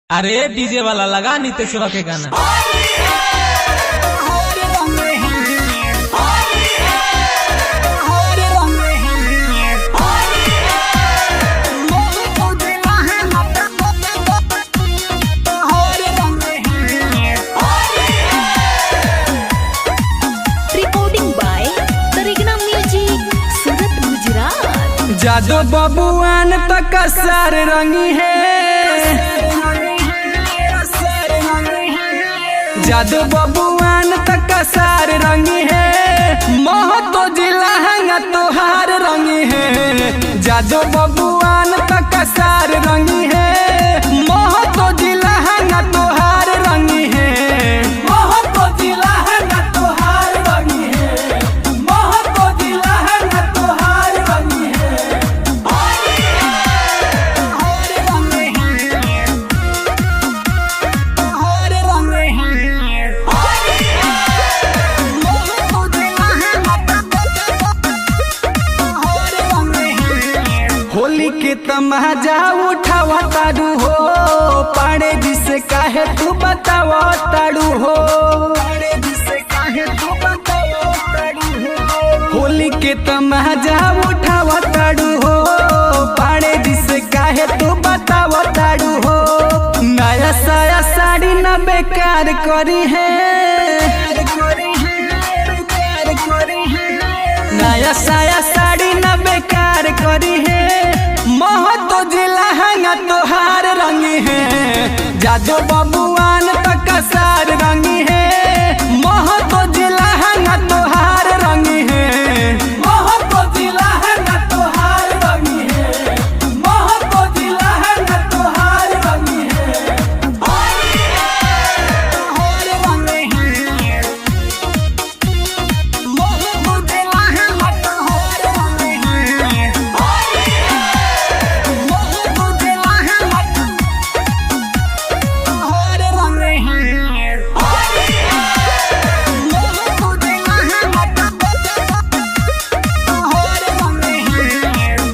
अरे डीजे वाला लगा नीतीश्वर के गाना। Recording by तरीगना music, Surat Gujarat. जादू बबुआन तक सार रंगी है, जादू बबुआन तक सार रंगी है, मोह तो जिला है तोहार रंगी है। जादू बबुआन तक सार रंगी है, मोह तो जिला है तोहार रंगी है। मोह तो जिला है तोहार रंगी है, मोह तो जिला है तोहार रंगी है। होली के तमाजा उठावा तारू हो, पाड़े जिसे काहे तू बतावा तारू हो। होली के तमाजा उठावा तारू हो, पाड़े जिसे काहे तू बतावा तारू हो। नया साया साड़ी न बेकार करी है, नया साया साड़ी न बेकार करी है, मोह तो जिला है तोहार रंगी है। जादू बबुआन तक सार रंगी है, मोह तो जिला है तोहार रंगी है। मोह तो जिला है तोहार रंगी है, मोह तो जिला है तोहार रंगी है।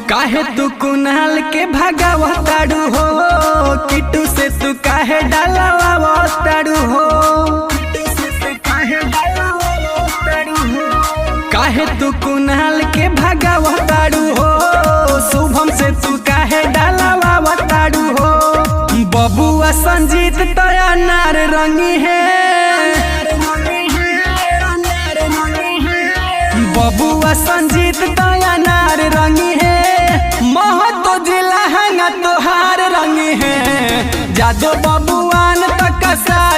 काहे तू कुनाल के भगावा ताड़ू हो, किटू से तू काहे डालावा ताड़ू हो। काहे तू कुनाल के भगावा ताड़ू हो, शुभम से तू काहे डालावा ताड़ू हो। बबुआ संजीत तया नार रंगी है, बबुआ संजीत तया नार रंगी है, मोह तो जिला है तोहार रंगी है। जादू बबुआन तक सार